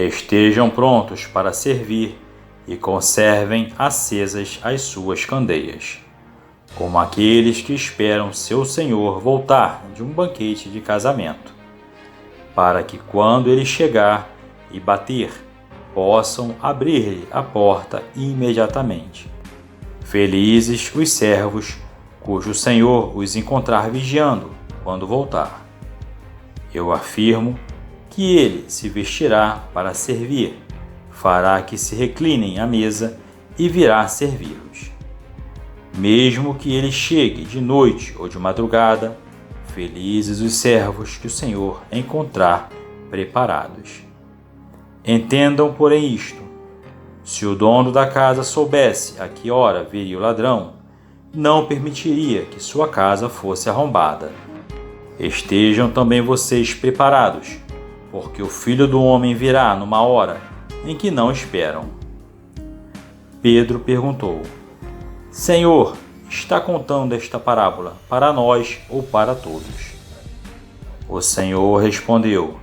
Estejam prontos para servir e conservem acesas as suas candeias, como aqueles que esperam seu senhor voltar de um banquete de casamento, para que quando ele chegar e bater, possam abrir-lhe a porta imediatamente. Felizes os servos cujo senhor os encontrar vigiando quando voltar. Eu afirmo que ele se vestirá para servir, fará que se reclinem à mesa e virá servi-los. Mesmo que ele chegue de noite ou de madrugada, felizes os servos que o Senhor encontrar preparados. Entendam, porém, isto: se o dono da casa soubesse a que hora viria o ladrão, não permitiria que sua casa fosse arrombada. Estejam também vocês preparados, porque o Filho do Homem virá numa hora em que não esperam. Pedro perguntou: Senhor, está contando esta parábola para nós ou para todos? O Senhor respondeu: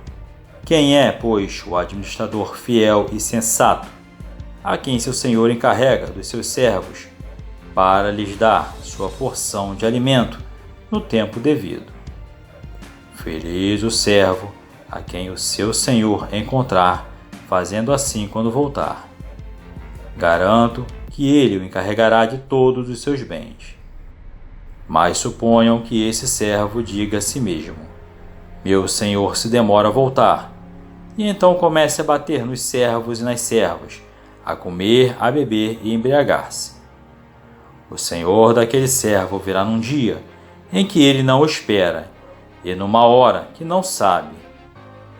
Quem é, pois, o administrador fiel e sensato, a quem seu senhor encarrega dos seus servos, para lhes dar sua porção de alimento no tempo devido? Feliz o servo a quem o seu senhor encontrar fazendo assim quando voltar. Garanto que ele o encarregará de todos os seus bens. Mas suponham que esse servo diga a si mesmo: Meu senhor se demora a voltar, e então comece a bater nos servos e nas servas, a comer, a beber e embriagar-se. O senhor daquele servo virá num dia em que ele não o espera, e numa hora que não sabe,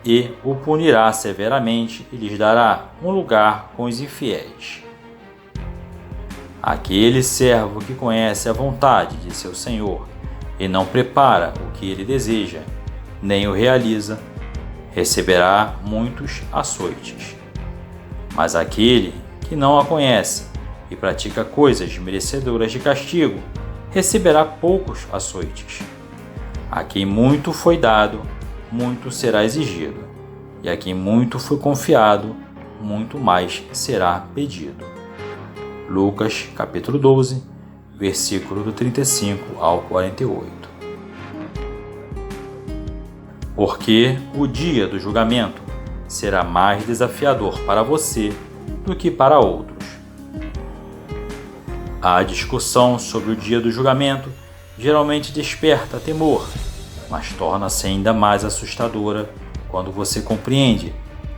e o punirá severamente e lhes dará um lugar com os infiéis. Aquele servo que conhece a vontade de seu senhor e não prepara o que ele deseja, nem o realiza, receberá muitos açoites. Mas aquele que não a conhece e pratica coisas merecedoras de castigo, receberá poucos açoites. A quem muito foi dado, muito será exigido, e a quem muito foi confiado, muito mais será pedido. Lucas, capítulo 12, versículo do 35 ao 48. Porque o dia do julgamento será mais desafiador para você do que para outros. A discussão sobre o dia do julgamento geralmente desperta temor, mas torna-se ainda mais assustadora quando você compreende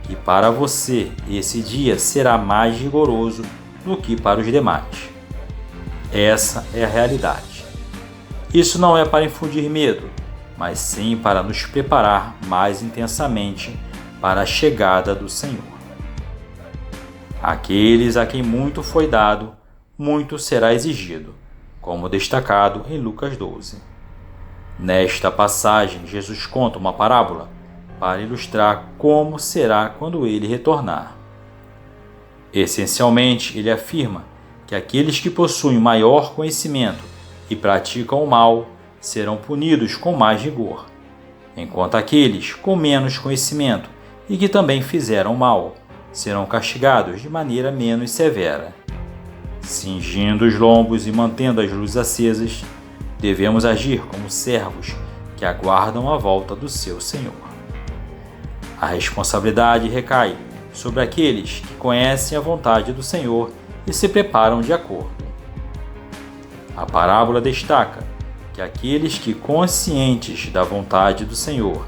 que para você esse dia será mais rigoroso do que para os demais. Essa é a realidade. Isso não é para infundir medo, mas sim para nos preparar mais intensamente para a chegada do Senhor. Aqueles a quem muito foi dado, muito será exigido, como destacado em Lucas 12. Nesta passagem, Jesus conta uma parábola para ilustrar como será quando ele retornar. Essencialmente, ele afirma que aqueles que possuem maior conhecimento e praticam o mal serão punidos com mais rigor, enquanto aqueles com menos conhecimento e que também fizeram mal serão castigados de maneira menos severa. Cingindo os lombos e mantendo as luzes acesas, devemos agir como servos que aguardam a volta do seu Senhor. A responsabilidade recai sobre aqueles que conhecem a vontade do Senhor e se preparam de acordo. A parábola destaca que aqueles que, conscientes da vontade do Senhor,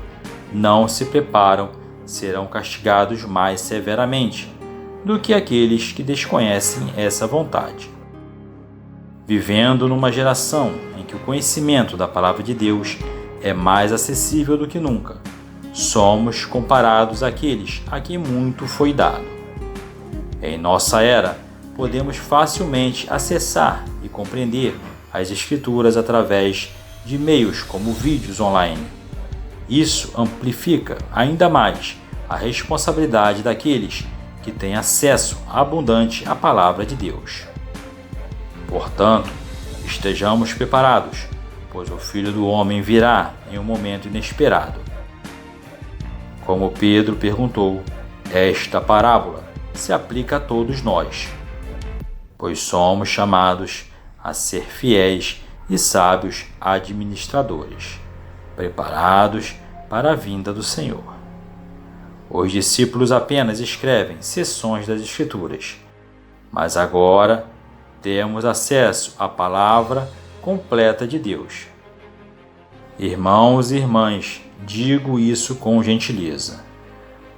não se preparam serão castigados mais severamente do que aqueles que desconhecem essa vontade. Vivendo numa geração em que o conhecimento da Palavra de Deus é mais acessível do que nunca, somos comparados àqueles a quem muito foi dado. Em nossa era, podemos facilmente acessar e compreender as Escrituras através de meios como vídeos online. Isso amplifica ainda mais a responsabilidade daqueles que têm acesso abundante à Palavra de Deus. Portanto, estejamos preparados, pois o Filho do Homem virá em um momento inesperado. Como Pedro perguntou, Esta parábola se aplica a todos nós, pois somos chamados a ser fiéis e sábios administradores, preparados para a vinda do Senhor. Os discípulos apenas escrevem seções das Escrituras, mas agora temos acesso à palavra completa de Deus. Irmãos e irmãs, digo isso com gentileza.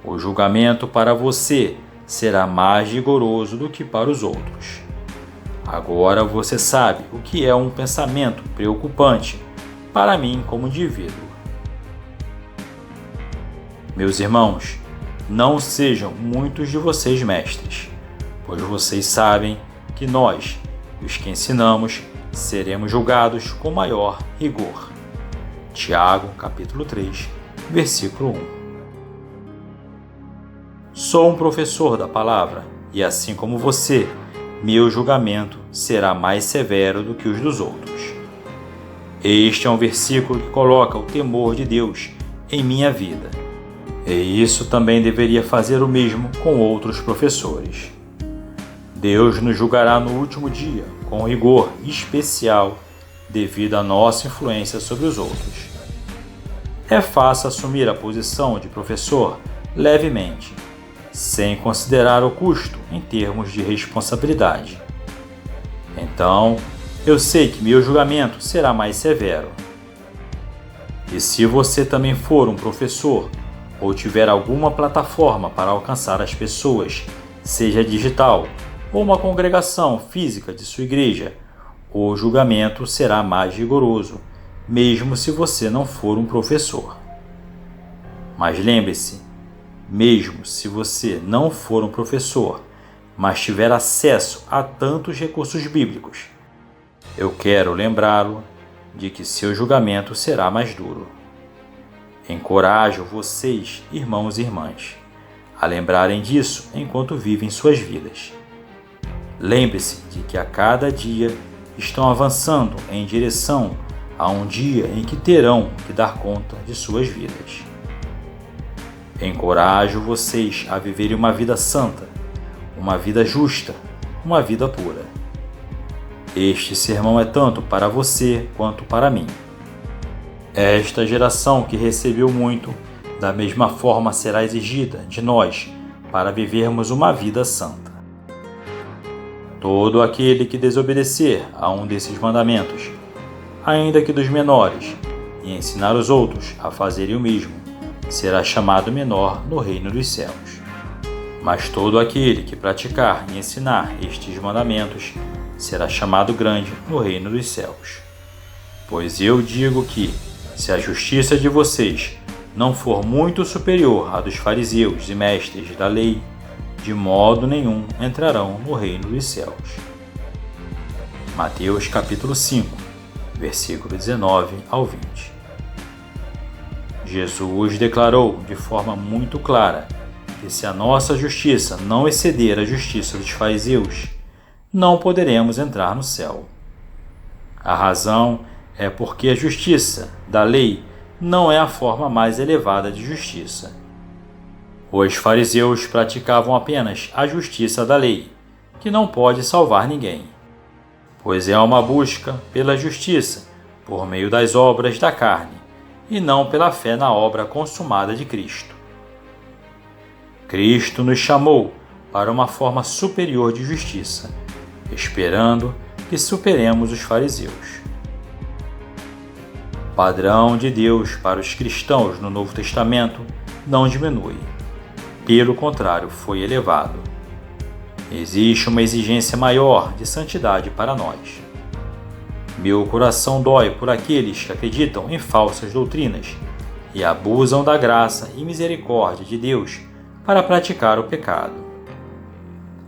O julgamento para você será mais rigoroso do que para os outros. Agora você sabe o que é um pensamento preocupante para mim como indivíduo. Meus irmãos, não sejam muitos de vocês mestres, pois vocês sabem que nós, os que ensinamos, seremos julgados com maior rigor. Tiago, capítulo 3, versículo 1. Sou um professor da palavra, e assim como você, meu julgamento será mais severo do que os dos outros. Este é um versículo que coloca o temor de Deus em minha vida. E isso também deveria fazer o mesmo com outros professores. Deus nos julgará no último dia com rigor especial devido à nossa influência sobre os outros. É fácil assumir a posição de professor levemente, sem considerar o custo em termos de responsabilidade. Então, eu sei que meu julgamento será mais severo. E se você também for um professor ou tiver alguma plataforma para alcançar as pessoas, seja digital ou uma congregação física de sua igreja, o julgamento será mais rigoroso, mesmo se você não for um professor. Mas lembre-se, mesmo se você não for um professor, mas tiver acesso a tantos recursos bíblicos, eu quero lembrá-lo de que seu julgamento será mais duro. Encorajo vocês, irmãos e irmãs, a lembrarem disso enquanto vivem suas vidas. Lembre-se de que a cada dia estão avançando em direção a um dia em que terão que dar conta de suas vidas. Encorajo vocês a viverem uma vida santa, uma vida justa, uma vida pura. Este sermão é tanto para você quanto para mim. Esta geração que recebeu muito, da mesma forma será exigida de nós para vivermos uma vida santa. Todo aquele que desobedecer a um desses mandamentos, ainda que dos menores, e ensinar os outros a fazerem o mesmo, será chamado menor no reino dos céus. Mas todo aquele que praticar e ensinar estes mandamentos será chamado grande no reino dos céus. Pois eu digo que, se a justiça de vocês não for muito superior à dos fariseus e mestres da lei, de modo nenhum entrarão no reino dos céus. Mateus capítulo 5, versículo 19 ao 20. Jesus declarou de forma muito clara que se a nossa justiça não exceder a justiça dos fariseus, não poderemos entrar no céu. A razão é porque a justiça da lei não é a forma mais elevada de justiça. Os fariseus praticavam apenas a justiça da lei, que não pode salvar ninguém, pois é uma busca pela justiça por meio das obras da carne e não pela fé na obra consumada de Cristo. Cristo nos chamou para uma forma superior de justiça, esperando que superemos os fariseus. O padrão de Deus para os cristãos no Novo Testamento não diminui. Pelo contrário, foi elevado. Existe uma exigência maior de santidade para nós. Meu coração dói por aqueles que acreditam em falsas doutrinas e abusam da graça e misericórdia de Deus para praticar o pecado.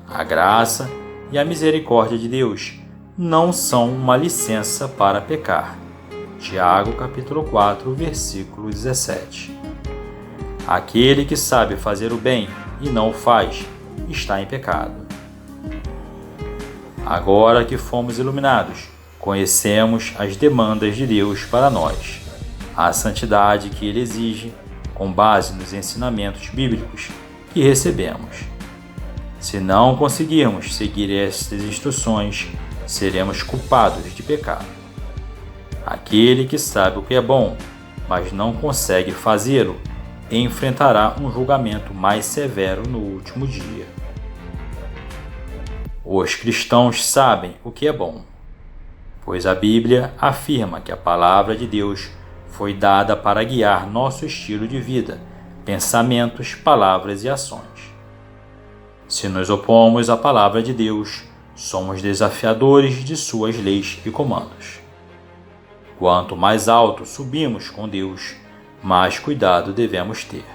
A graça e a misericórdia de Deus não são uma licença para pecar. Tiago capítulo 4, versículo 17. Aquele que sabe fazer o bem e não o faz, está em pecado. Agora que fomos iluminados, conhecemos as demandas de Deus para nós, a santidade que Ele exige, com base nos ensinamentos bíblicos que recebemos. Se não conseguirmos seguir estas instruções, seremos culpados de pecado. Aquele que sabe o que é bom, mas não consegue fazê-lo, enfrentará um julgamento mais severo no último dia. Os cristãos sabem o que é bom, pois a Bíblia afirma que a palavra de Deus foi dada para guiar nosso estilo de vida, pensamentos, palavras e ações. Se nos opomos à palavra de Deus, somos desafiadores de suas leis e comandos. Quanto mais alto subimos com Deus, mais cuidado devemos ter.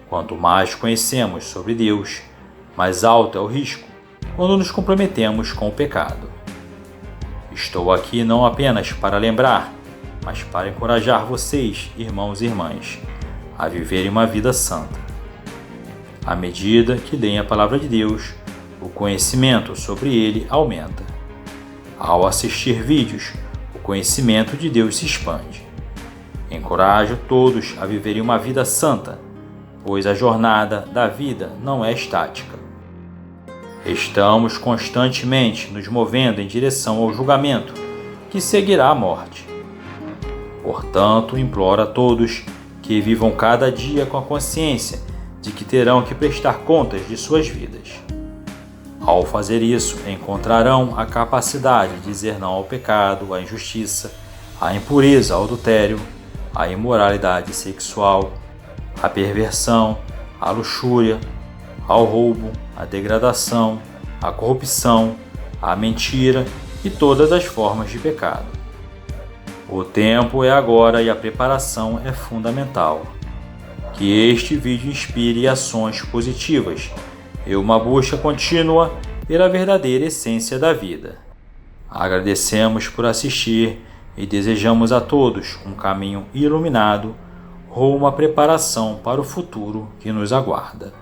Quanto mais conhecemos sobre Deus, mais alto é o risco quando nos comprometemos com o pecado. Estou aqui não apenas para lembrar, mas para encorajar vocês, irmãos e irmãs, a viverem uma vida santa. À medida que leem a palavra de Deus, o conhecimento sobre ele aumenta. Ao assistir vídeos, o conhecimento de Deus se expande. Encorajo todos a viverem uma vida santa, pois a jornada da vida não é estática. Estamos constantemente nos movendo em direção ao julgamento, que seguirá a morte. Portanto, imploro a todos que vivam cada dia com a consciência de que terão que prestar contas de suas vidas. Ao fazer isso, encontrarão a capacidade de dizer não ao pecado, à injustiça, à impureza, ao adultério, à imoralidade sexual, à perversão, à luxúria, ao roubo, à degradação, à corrupção, à mentira e todas as formas de pecado. O tempo é agora e a preparação é fundamental. Que este vídeo inspire ações positivas e uma busca contínua pela verdadeira essência da vida. Agradecemos por assistir e desejamos a todos um caminho iluminado rumo à preparação para o futuro que nos aguarda.